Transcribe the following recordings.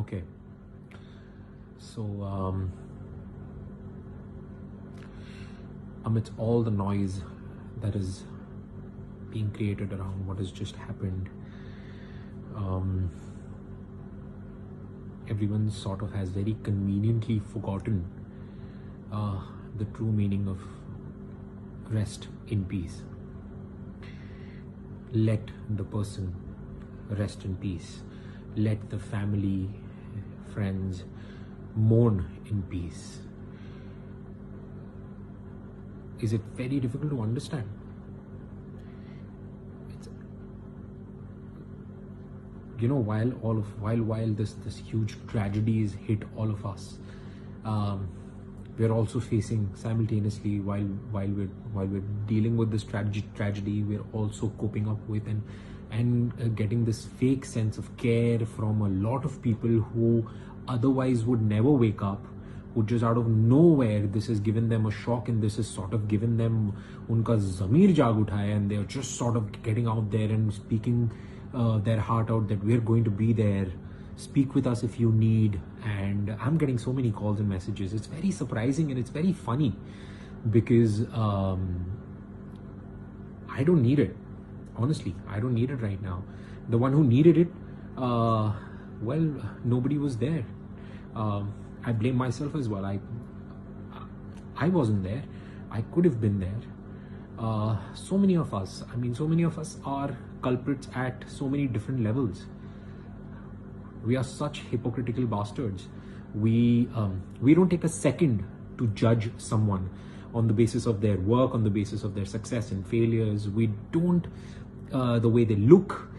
Okay. So, amidst all the noise that is being created around what has just happened, everyone sort of has very conveniently forgotten the true meaning of rest in peace. Let the person rest in peace. Let the family, friends mourn in peace. Is it very difficult to understand? It's, while this huge tragedies hit all of us, we're also facing simultaneously, while we're dealing with this tragedy, we're also coping up with and getting this fake sense of care from a lot of people who otherwise would never wake up, who just out of nowhere, this has given them a shock, and this has sort of given them unka zamir jaag uthaya, and they're just sort of getting out there and speaking their heart out that we're going to be there, speak with us if you need. And I'm getting so many calls and messages. It's very surprising and it's very funny because I don't need it. Honestly, I don't need it right now. The one who needed it, well, nobody was there. I blame myself as well. I wasn't there. I could have been there. So many of us are culprits at so many different levels. We are such hypocritical bastards. We don't take a second to judge someone on the basis of their work, on the basis of their success and failures. We don't, the way they look.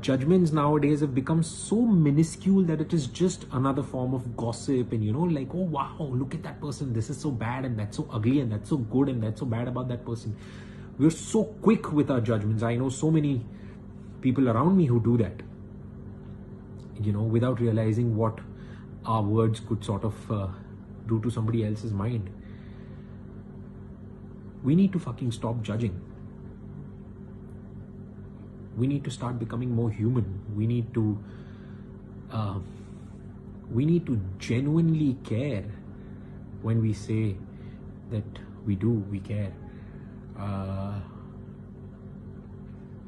Judgments nowadays have become so minuscule that it is just another form of gossip, and like, oh wow, look at that person, this is so bad and that's so ugly and that's so good and that's so bad about that person. We're so quick with our judgments. I know so many people around me who do that, without realizing what our words could sort of do to somebody else's mind. We need to fucking stop judging. We need to start becoming more human. We need to genuinely care when we say that we care.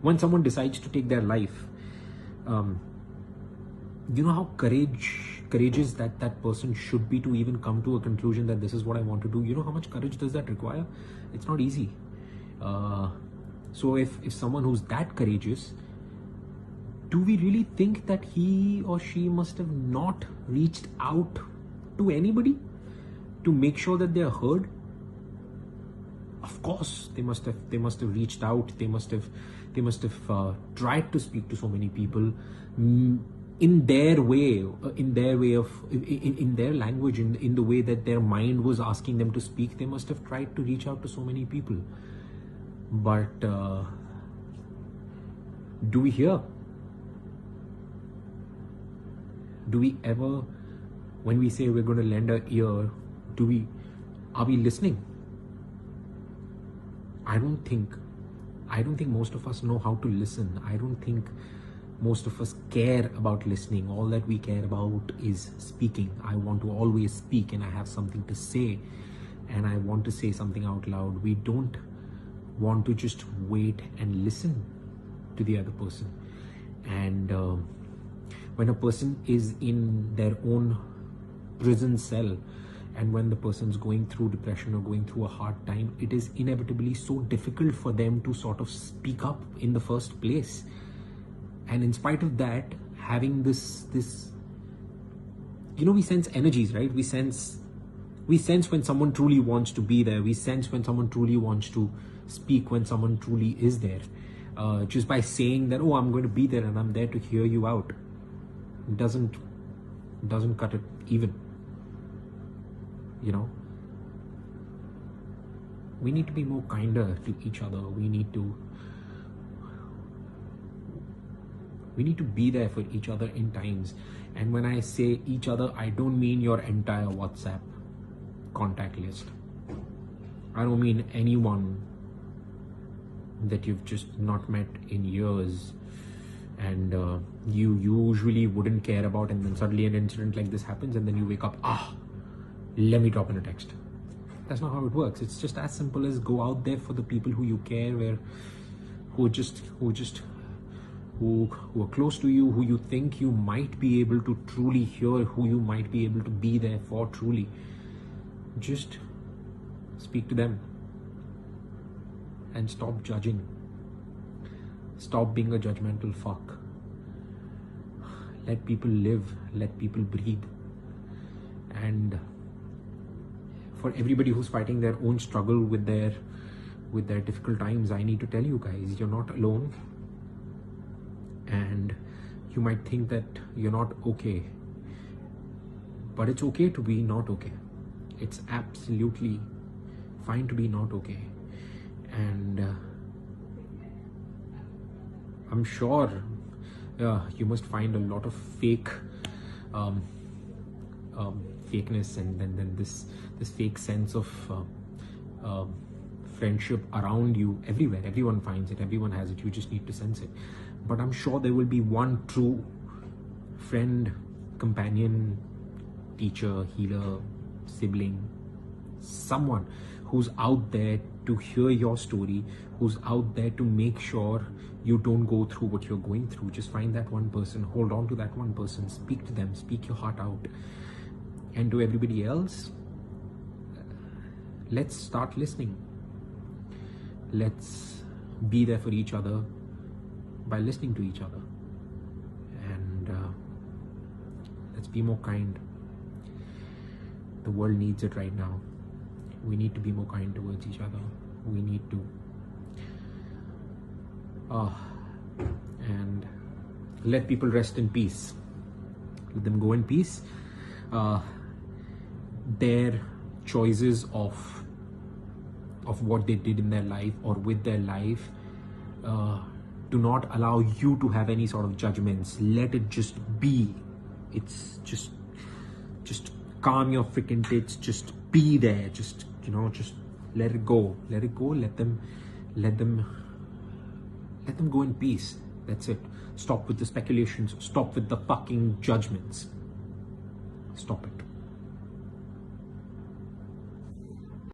When someone decides to take their life, you know how courageous that person should be to even come to a conclusion that this is what I want to do. You know how much courage does that require? It's not easy. So if someone who's that courageous, do we really think that he or she must have not reached out to anybody to make sure that they are heard? Of course, they must have reached out. They must have tried to speak to so many people in their way, in their language, in the way that their mind was asking them to speak. They must have tried to reach out to so many people. But do we hear? Do we ever, when we say we're going to lend an ear, are we listening? I don't think most of us know how to listen. I don't think most of us care about listening. All that we care about is speaking. I want to always speak, and I have something to say, and I want to say something out loud. We don't want to just wait and listen to the other person. And when a person is in their own prison cell, and when the person's going through depression or going through a hard time, it is inevitably so difficult for them to sort of speak up in the first place. And in spite of that, having this we sense energies, right? We sense when someone truly wants to be there. We sense when someone truly wants to speak, when someone truly is there. Just by saying that, oh, I'm going to be there and I'm there to hear you out, it doesn't cut it even. We need to be more kinder to each other. We need to be there for each other in times. And when I say each other, I don't mean your entire WhatsApp contact list. I don't mean anyone that you've just not met in years. and you usually wouldn't care about, and then suddenly an incident like this happens, and then you wake up, let me drop in a text. That's not how it works. It's just as simple as go out there for the people who you care, who are close to you, who you think you might be able to truly hear, who you might be able to be there for truly. Just speak to them and stop judging. Stop being a judgmental fuck. Let people live, let people breathe. And for everybody who's fighting their own struggle with their difficult times, I need to tell you guys, you're not alone. And you might think that you're not okay, but it's okay to be not okay. It's absolutely fine to be not okay. And I'm sure you must find a lot of fakeness and then this fake sense of friendship around you everywhere. Everyone finds it, everyone has it, you just need to sense it. But I'm sure there will be one true friend, companion, teacher, healer, sibling, someone who's out there to hear your story, who's out there to make sure you don't go through what you're going through. Just find that one person, hold on to that one person, speak to them, speak your heart out. And to everybody else, let's start listening. Let's be there for each other by listening to each other. And let's be more kind. The world needs it right now. We need to be more kind towards each other. We need to and let people rest in peace. Let them go in peace. Their choices of what they did in their life or with their life do not allow you to have any sort of judgments. Let it just be. It's just calm your freaking tits. Just be there. Just let it go. Let it go. Let them go in peace. That's it. Stop with the speculations. Stop with the fucking judgments. Stop it.